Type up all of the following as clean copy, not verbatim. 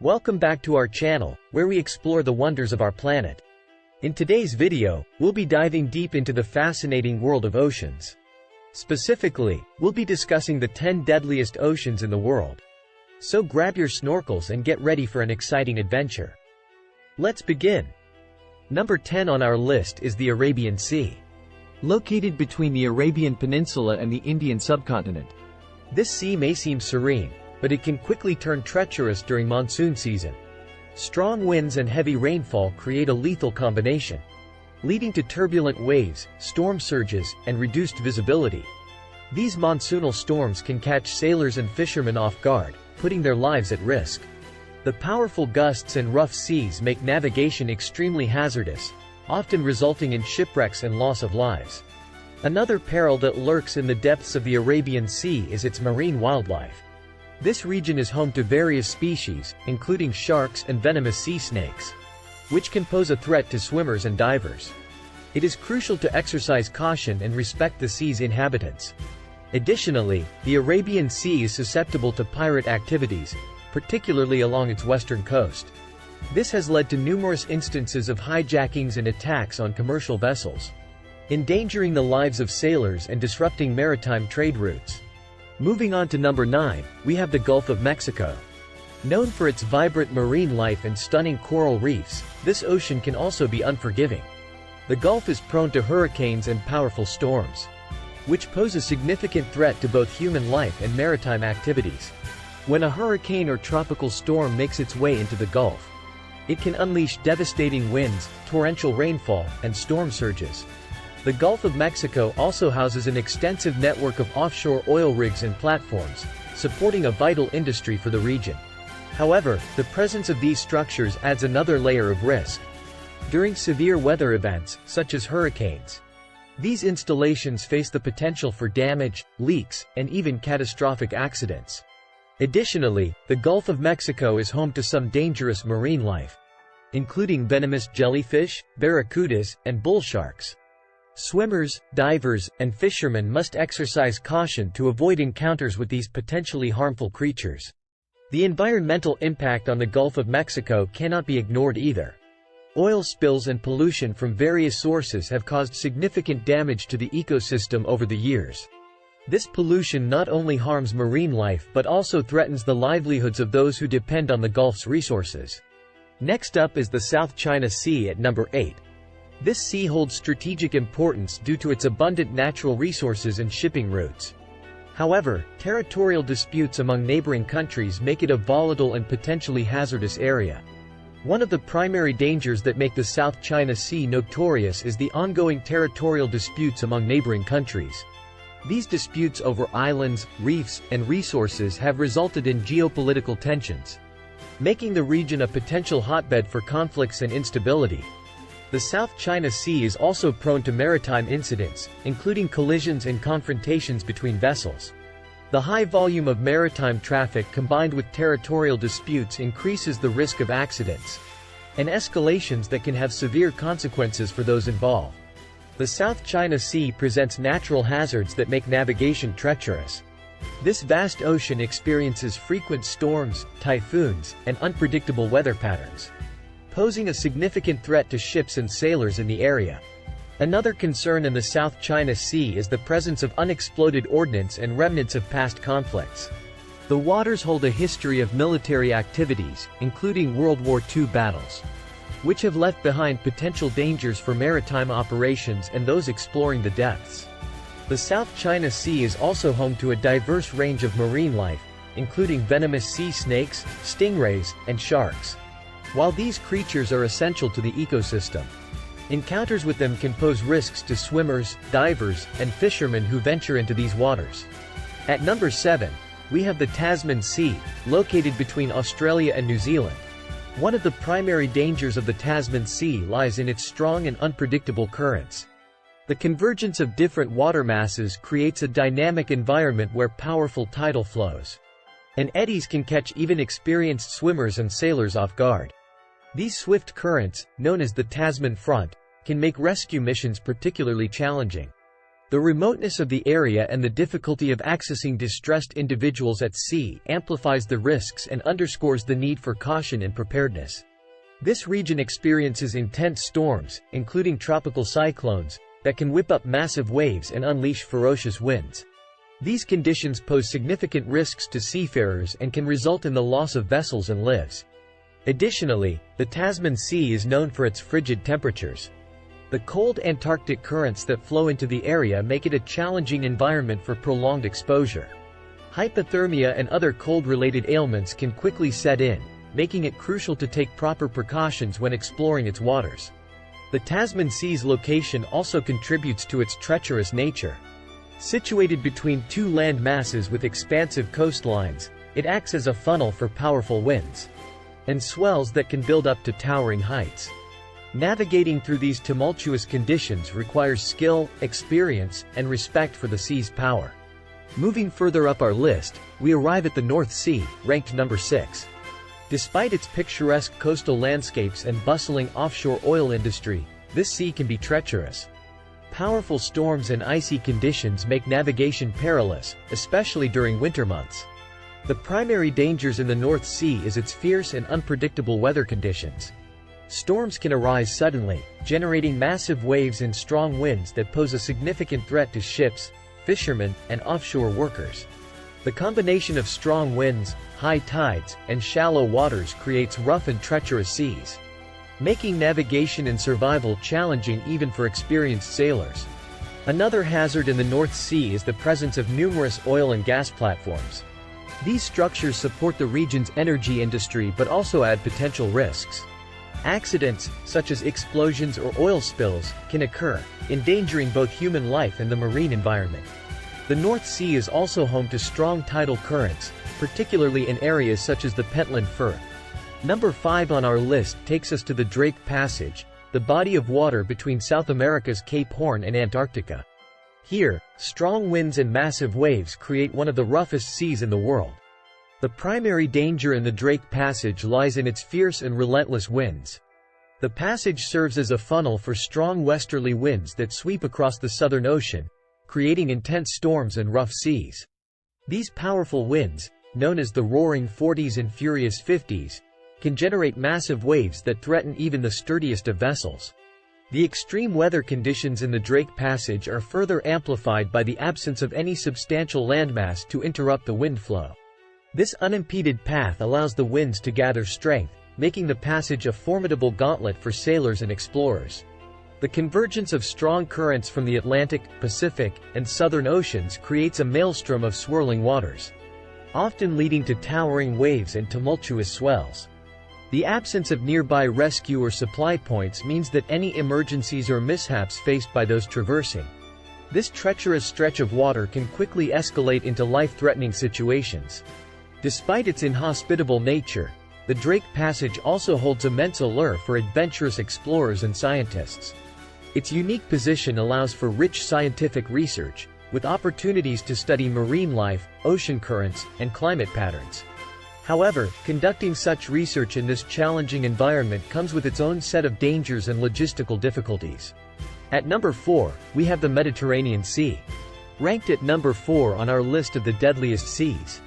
Welcome back to our channel, where we explore the wonders of our planet. In today's video, we'll be diving deep into the fascinating world of oceans. Specifically, we'll be discussing the 10 deadliest oceans in the world. So grab your snorkels and get ready for an exciting adventure. Let's begin. Number 10 on our list is the Arabian Sea. Located between the Arabian Peninsula and the Indian subcontinent. This sea may seem serene, but it can quickly turn treacherous during monsoon season. Strong winds and heavy rainfall create a lethal combination, leading to turbulent waves, storm surges, and reduced visibility. These monsoonal storms can catch sailors and fishermen off guard, putting their lives at risk. The powerful gusts and rough seas make navigation extremely hazardous, often resulting in shipwrecks and loss of lives. Another peril that lurks in the depths of the Arabian Sea is its marine wildlife. This region is home to various species, including sharks and venomous sea snakes, which can pose a threat to swimmers and divers. It is crucial to exercise caution and respect the sea's inhabitants. Additionally, the Arabian Sea is susceptible to pirate activities, particularly along its western coast. This has led to numerous instances of hijackings and attacks on commercial vessels, endangering the lives of sailors and disrupting maritime trade routes. Moving on to number 9, we have the Gulf of Mexico. Known for its vibrant marine life and stunning coral reefs, this ocean can also be unforgiving. The Gulf is prone to hurricanes and powerful storms, which pose a significant threat to both human life and maritime activities. When a hurricane or tropical storm makes its way into the Gulf, it can unleash devastating winds, torrential rainfall, and storm surges. The Gulf of Mexico also houses an extensive network of offshore oil rigs and platforms, supporting a vital industry for the region. However, the presence of these structures adds another layer of risk. During severe weather events, such as hurricanes, these installations face the potential for damage, leaks, and even catastrophic accidents. Additionally, the Gulf of Mexico is home to some dangerous marine life, including venomous jellyfish, barracudas, and bull sharks. Swimmers, divers, and fishermen must exercise caution to avoid encounters with these potentially harmful creatures. The environmental impact on the Gulf of Mexico cannot be ignored either. Oil spills and pollution from various sources have caused significant damage to the ecosystem over the years. This pollution not only harms marine life but also threatens the livelihoods of those who depend on the Gulf's resources. Next up is the South China Sea at number 8. This sea holds strategic importance due to its abundant natural resources and shipping routes. However, territorial disputes among neighboring countries make it a volatile and potentially hazardous area. One of the primary dangers that make the South China Sea notorious is the ongoing territorial disputes among neighboring countries. These disputes over islands, reefs, and resources have resulted in geopolitical tensions, making the region a potential hotbed for conflicts and instability. The South China Sea is also prone to maritime incidents, including collisions and confrontations between vessels. The high volume of maritime traffic combined with territorial disputes increases the risk of accidents and escalations that can have severe consequences for those involved. The South China Sea presents natural hazards that make navigation treacherous. This vast ocean experiences frequent storms, typhoons, and unpredictable weather patterns, posing a significant threat to ships and sailors in the area. Another concern in the South China Sea is the presence of unexploded ordnance and remnants of past conflicts. The waters hold a history of military activities, including World War II battles, which have left behind potential dangers for maritime operations and those exploring the depths. The South China Sea is also home to a diverse range of marine life, including venomous sea snakes, stingrays, and sharks. While these creatures are essential to the ecosystem, encounters with them can pose risks to swimmers, divers, and fishermen who venture into these waters. At number 7, we have the Tasman Sea, located between Australia and New Zealand. One of the primary dangers of the Tasman Sea lies in its strong and unpredictable currents. The convergence of different water masses creates a dynamic environment where powerful tidal flows and eddies can catch even experienced swimmers and sailors off guard. These swift currents, known as the Tasman Front, can make rescue missions particularly challenging. The remoteness of the area and the difficulty of accessing distressed individuals at sea amplifies the risks and underscores the need for caution and preparedness. This region experiences intense storms, including tropical cyclones, that can whip up massive waves and unleash ferocious winds. These conditions pose significant risks to seafarers and can result in the loss of vessels and lives. Additionally, the Tasman Sea is known for its frigid temperatures. The cold Antarctic currents that flow into the area make it a challenging environment for prolonged exposure. Hypothermia and other cold-related ailments can quickly set in, making it crucial to take proper precautions when exploring its waters. The Tasman Sea's location also contributes to its treacherous nature. Situated between two land masses with expansive coastlines, it acts as a funnel for powerful winds and swells that can build up to towering heights. Navigating through these tumultuous conditions requires skill, experience, and respect for the sea's power. Moving further up our list, we arrive at the North Sea, ranked number 6. Despite its picturesque coastal landscapes and bustling offshore oil industry, this sea can be treacherous. Powerful storms and icy conditions make navigation perilous, especially during winter months. The primary dangers in the North Sea is its fierce and unpredictable weather conditions. Storms can arise suddenly, generating massive waves and strong winds that pose a significant threat to ships, fishermen, and offshore workers. The combination of strong winds, high tides, and shallow waters creates rough and treacherous seas, making navigation and survival challenging even for experienced sailors. Another hazard in the North Sea is the presence of numerous oil and gas platforms. These structures support the region's energy industry but also add potential risks. Accidents, such as explosions or oil spills, can occur, endangering both human life and the marine environment. The North Sea is also home to strong tidal currents, particularly in areas such as the Pentland Firth. Number 5 on our list takes us to the Drake Passage, the body of water between South America's Cape Horn and Antarctica. Here, strong winds and massive waves create one of the roughest seas in the world. The primary danger in the Drake Passage lies in its fierce and relentless winds. The passage serves as a funnel for strong westerly winds that sweep across the Southern Ocean, creating intense storms and rough seas. These powerful winds, known as the Roaring Forties and Furious Fifties, can generate massive waves that threaten even the sturdiest of vessels. The extreme weather conditions in the Drake Passage are further amplified by the absence of any substantial landmass to interrupt the wind flow. This unimpeded path allows the winds to gather strength, making the passage a formidable gauntlet for sailors and explorers. The convergence of strong currents from the Atlantic, Pacific, and Southern Oceans creates a maelstrom of swirling waters, often leading to towering waves and tumultuous swells. The absence of nearby rescue or supply points means that any emergencies or mishaps faced by those traversing this treacherous stretch of water can quickly escalate into life-threatening situations. Despite its inhospitable nature, the Drake Passage also holds immense allure for adventurous explorers and scientists. Its unique position allows for rich scientific research, with opportunities to study marine life, ocean currents, and climate patterns. However, conducting such research in this challenging environment comes with its own set of dangers and logistical difficulties. At number 4, we have the Mediterranean Sea. Ranked at number 4 on our list of the deadliest seas.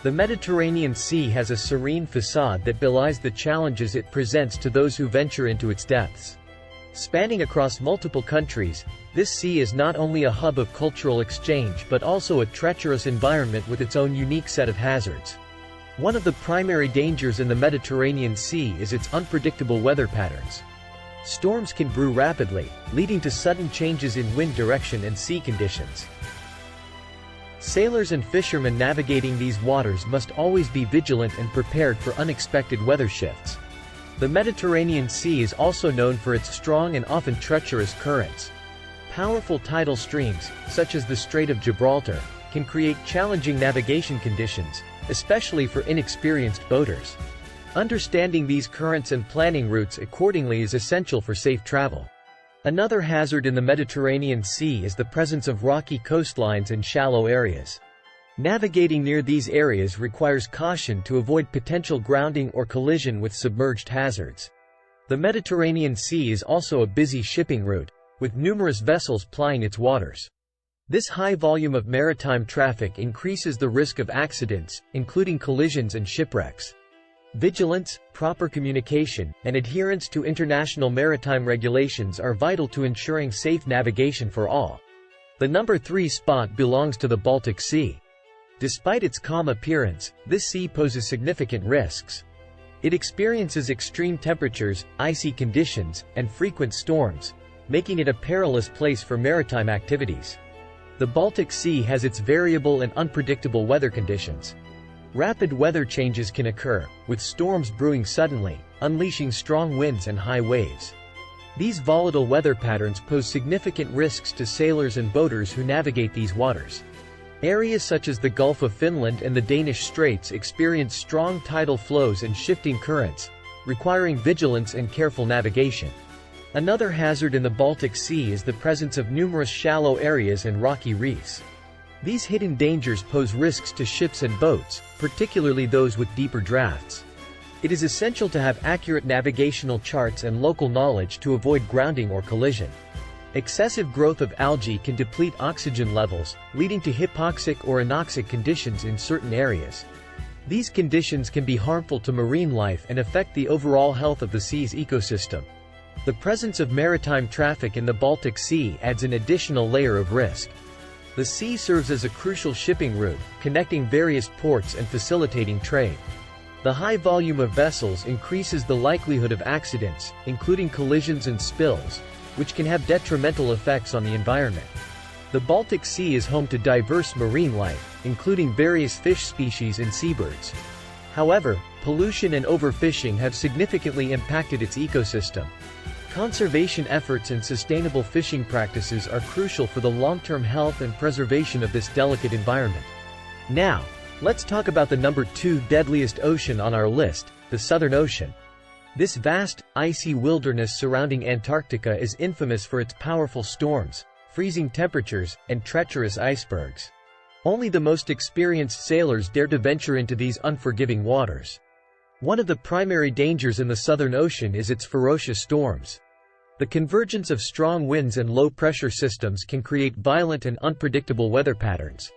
The Mediterranean Sea has a serene facade that belies the challenges it presents to those who venture into its depths. Spanning across multiple countries, this sea is not only a hub of cultural exchange but also a treacherous environment with its own unique set of hazards. One of the primary dangers in the Mediterranean Sea is its unpredictable weather patterns. Storms can brew rapidly, leading to sudden changes in wind direction and sea conditions. Sailors and fishermen navigating these waters must always be vigilant and prepared for unexpected weather shifts. The Mediterranean Sea is also known for its strong and often treacherous currents. Powerful tidal streams, such as the Strait of Gibraltar, can create challenging navigation conditions, especially for inexperienced boaters. Understanding these currents and planning routes accordingly is essential for safe travel. Another hazard in the Mediterranean Sea is the presence of rocky coastlines and shallow areas. Navigating near these areas requires caution to avoid potential grounding or collision with submerged hazards. The Mediterranean Sea is also a busy shipping route, with numerous vessels plying its waters. This high volume of maritime traffic increases the risk of accidents, including collisions and shipwrecks. Vigilance, proper communication, and adherence to international maritime regulations are vital to ensuring safe navigation for all. The number 3 spot belongs to the Baltic Sea. Despite its calm appearance, this sea poses significant risks. It experiences extreme temperatures, icy conditions, and frequent storms, making it a perilous place for maritime activities. The Baltic Sea has its variable and unpredictable weather conditions. Rapid weather changes can occur, with storms brewing suddenly, unleashing strong winds and high waves. These volatile weather patterns pose significant risks to sailors and boaters who navigate these waters. Areas such as the Gulf of Finland and the Danish Straits experience strong tidal flows and shifting currents, requiring vigilance and careful navigation. Another hazard in the Baltic Sea is the presence of numerous shallow areas and rocky reefs. These hidden dangers pose risks to ships and boats, particularly those with deeper drafts. It is essential to have accurate navigational charts and local knowledge to avoid grounding or collision. Excessive growth of algae can deplete oxygen levels, leading to hypoxic or anoxic conditions in certain areas. These conditions can be harmful to marine life and affect the overall health of the sea's ecosystem. The presence of maritime traffic in the Baltic Sea adds an additional layer of risk. The sea serves as a crucial shipping route, connecting various ports and facilitating trade. The high volume of vessels increases the likelihood of accidents, including collisions and spills, which can have detrimental effects on the environment. The Baltic Sea is home to diverse marine life, including various fish species and seabirds. However, pollution and overfishing have significantly impacted its ecosystem. Conservation efforts and sustainable fishing practices are crucial for the long-term health and preservation of this delicate environment. Now, let's talk about the number 2 deadliest ocean on our list, the Southern Ocean. This vast, icy wilderness surrounding Antarctica is infamous for its powerful storms, freezing temperatures, and treacherous icebergs. Only the most experienced sailors dare to venture into these unforgiving waters. One of the primary dangers in the Southern Ocean is its ferocious storms. The convergence of strong winds and low-pressure systems can create violent and unpredictable weather patterns.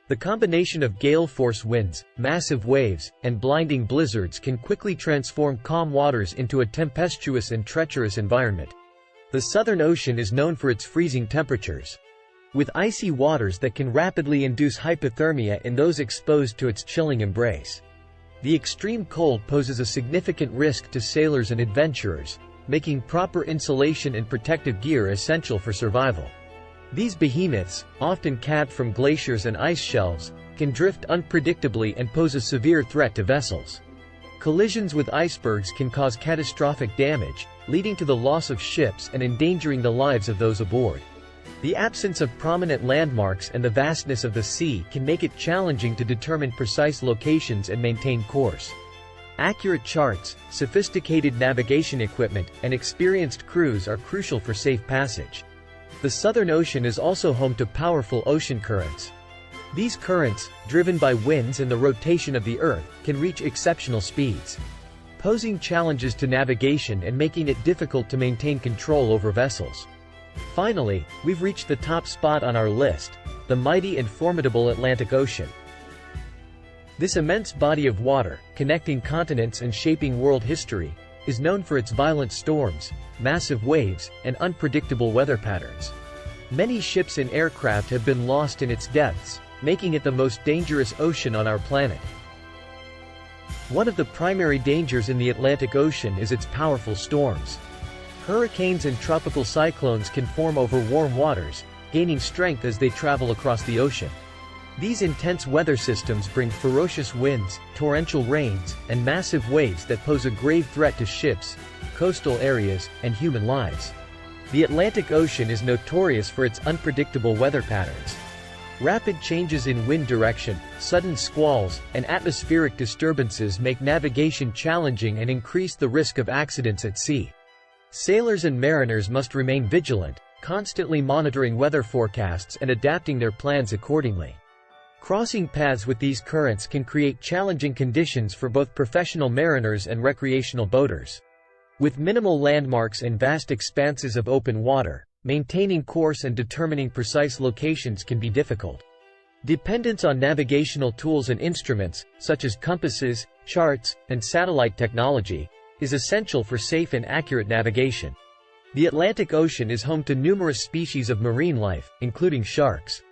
The combination of gale-force winds, massive waves, and blinding blizzards can quickly transform calm waters into a tempestuous and treacherous environment. The Southern Ocean is known for its freezing temperatures, with icy waters that can rapidly induce hypothermia in those exposed to its chilling embrace. The extreme cold poses a significant risk to sailors and adventurers, making proper insulation and protective gear essential for survival. These behemoths, often calved from glaciers and ice shelves, can drift unpredictably and pose a severe threat to vessels. Collisions with icebergs can cause catastrophic damage, leading to the loss of ships and endangering the lives of those aboard. The absence of prominent landmarks and the vastness of the sea can make it challenging to determine precise locations and maintain course. Accurate charts, sophisticated navigation equipment, and experienced crews are crucial for safe passage. The Southern Ocean is also home to powerful ocean currents. These currents, driven by winds and the rotation of the Earth, can reach exceptional speeds, posing challenges to navigation and making it difficult to maintain control over vessels. Finally, we've reached the top spot on our list, the mighty and formidable Atlantic Ocean. This immense body of water, connecting continents and shaping world history, is known for its violent storms, massive waves, and unpredictable weather patterns. Many ships and aircraft have been lost in its depths, making it the most dangerous ocean on our planet. One of the primary dangers in the Atlantic Ocean is its powerful storms. Hurricanes and tropical cyclones can form over warm waters, gaining strength as they travel across the ocean. These intense weather systems bring ferocious winds, torrential rains, and massive waves that pose a grave threat to ships, coastal areas, and human lives. The Atlantic Ocean is notorious for its unpredictable weather patterns. Rapid changes in wind direction, sudden squalls, and atmospheric disturbances make navigation challenging and increase the risk of accidents at sea. Sailors and mariners must remain vigilant, constantly monitoring weather forecasts and adapting their plans accordingly. Crossing paths with these currents can create challenging conditions for both professional mariners and recreational boaters. With minimal landmarks and vast expanses of open water, maintaining course and determining precise locations can be difficult. Dependence on navigational tools and instruments, such as compasses, charts, and satellite technology, is essential for safe and accurate navigation. The Atlantic Ocean is home to numerous species of marine life, including sharks.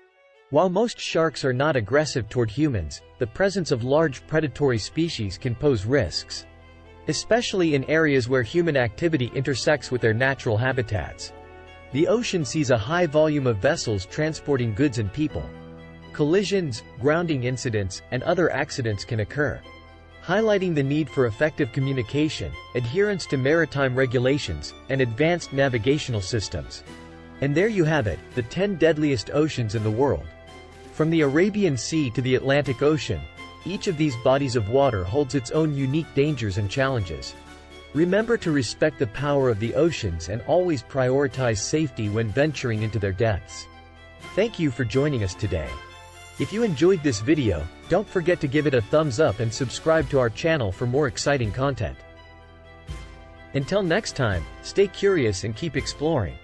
While most sharks are not aggressive toward humans, the presence of large predatory species can pose risks, especially in areas where human activity intersects with their natural habitats. The ocean sees a high volume of vessels transporting goods and people. Collisions, grounding incidents, and other accidents can occur, highlighting the need for effective communication, adherence to maritime regulations, and advanced navigational systems. And there you have it, the 10 deadliest oceans in the world. From the Arabian Sea to the Atlantic Ocean, each of these bodies of water holds its own unique dangers and challenges. Remember to respect the power of the oceans and always prioritize safety when venturing into their depths. Thank you for joining us today. If you enjoyed this video, don't forget to give it a thumbs up and subscribe to our channel for more exciting content. Until next time, stay curious and keep exploring.